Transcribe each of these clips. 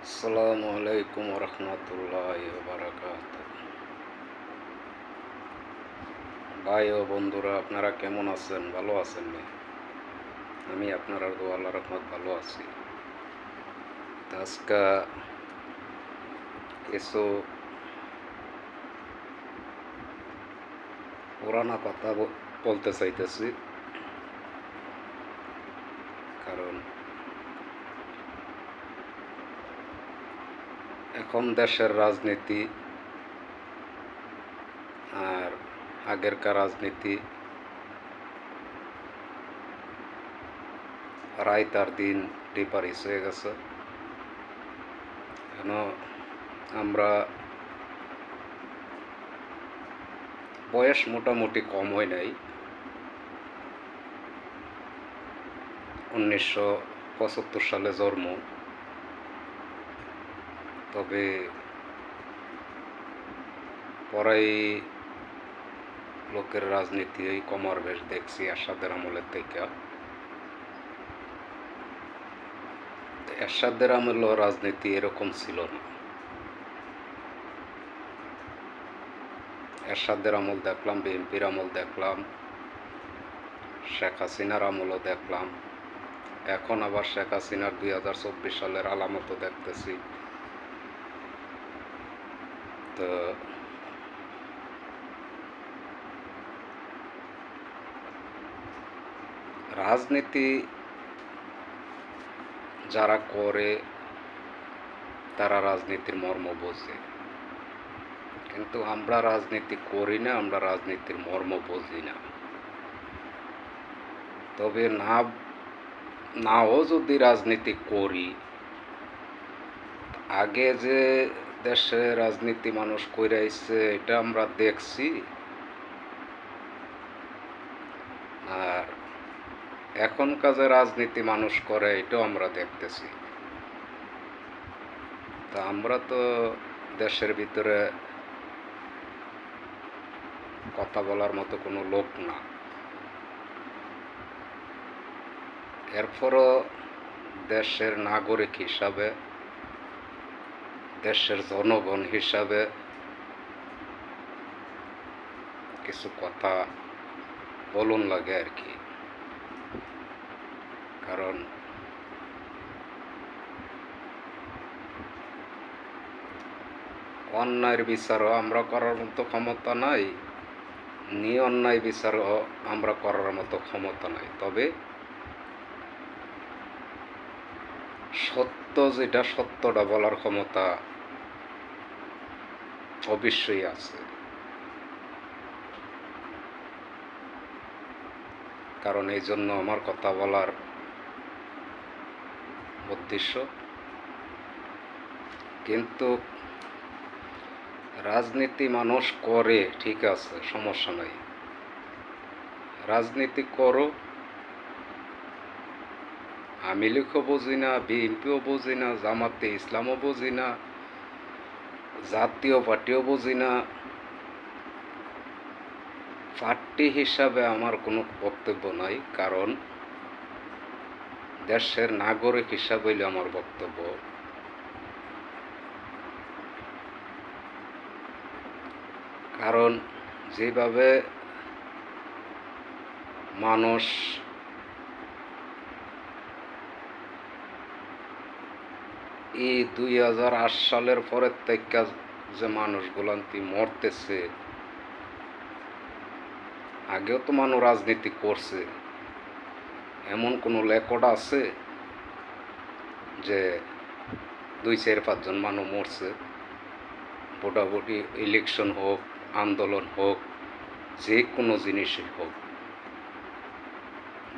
আসসালামু আলাইকুম রহমতুল্লাহি ওয়া বারাকাতুহু। ভাই ও বন্ধুরা, আপনারা কেমন আছেন? ভালো আছেন নি? আমি আপনার দোয়া আল্লাহর রহমত ভালো আছি। আজকে কিছু পুরানা কথা বলতে চাইতেছি, কারণ এখন দেশের রাজনীতি আর আগেরকার রাজনীতি রায় তার দিন ডিফারেন্স হয়ে গেছে। কেন আমরা বয়স মোটামুটি কম হয় নাই। 1975 সালে জন্ম, তবে পরাই লোকের রাজনীতি এই কমার বেশ দেখছি এরশাদের আমলের থেকে। এরশাদের আমলেও রাজনীতি এরকম ছিল না। এরশাদের আমল দেখলাম, বিএনপির আমল দেখলাম, শেখ হাসিনার আমলও দেখলাম, এখন আবার শেখ হাসিনার 2024 সালের আলামতও দেখতেছি। তো রাজনীতি যারা করে তারা রাজনীতির মর্ম বোঝে, কিন্তু আমরা রাজনীতি করি না, আমরা রাজনীতির মর্ম বুঝি না। তবে নাও যদি রাজনীতি করি, আগে যে দেশে রাজনীতি মানুষ কইরা আইছে এটা আমরা দেখছি, আর এখনকার যে রাজনীতি মানুষ করে এটাও আমরা দেখতেছি। তা আমরা তো দেশের ভিতরে কথা বলার মতো কোনো লোক না। এরপরও দেশের নাগরিক হিসাবে, দেশের জনগণ হিসাবে কিছু কথা বলুন লাগে আর কি। কারণ অন্যায়ের বিচারও আমরা করার মতো ক্ষমতা নাই, অন্যায় বিচারও আমরা করার মতো ক্ষমতা নাই। তবে সত্য যেটা, সত্যটা বলার ক্ষমতা অবশ্যই আছে। কারণ এই জন্য আমার কথা বলার উদ্দেশ্য। কিন্তু রাজনীতি মানুষ করে, ঠিক আছে, সমস্যা নাই, রাজনীতি করো। আওয়ামী লীগও বুঝি না, বিএনপিও বুঝি না, জামাতে ইসলামও বুঝি না, জাতীয় পার্টিও বুঝি না। পার্টি হিসাবে আমার কোনো বক্তব্য নাই, কারণ দেশের নাগরিক হিসাবে হইলে আমার বক্তব্য। কারণ যেভাবে মানুষ এই 2008 সালের পরের থেকে যে মানুষগুলান্তি মরতেছে, আগেও তো মানুষ রাজনীতি করছে। এমন কোনো রেকর্ড আছে যে 2-4-5 জন মানুষ মরছে? ভোটাভুটি, ইলেকশন হোক, আন্দোলন হোক, যে কোনো জিনিসই হোক,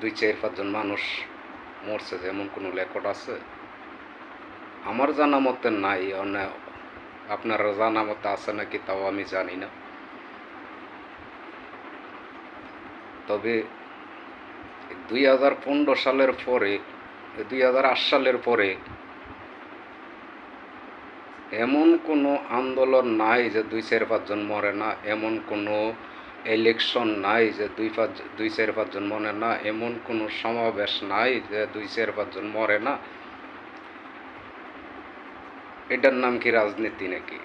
2-4-5 জন মানুষ মরছে, এমন কোনো রেকর্ড আছে? আমার জানা মতে নাই। আপনার জানা মতে আছে নাকি তাও আমি জানি না। তবে 2015 সালের পরে, 2008 সালের পরে এমন কোনো আন্দোলন নাই যে 2-4-5 জন মরে না, এমন কোনো ইলেকশন নাই যে 2-4-5 জন মরে না, এমন কোনো সমাবেশ নাই যে 2-4-5 জন মরে না। এটার নাম কি রাজনীতি নাকি?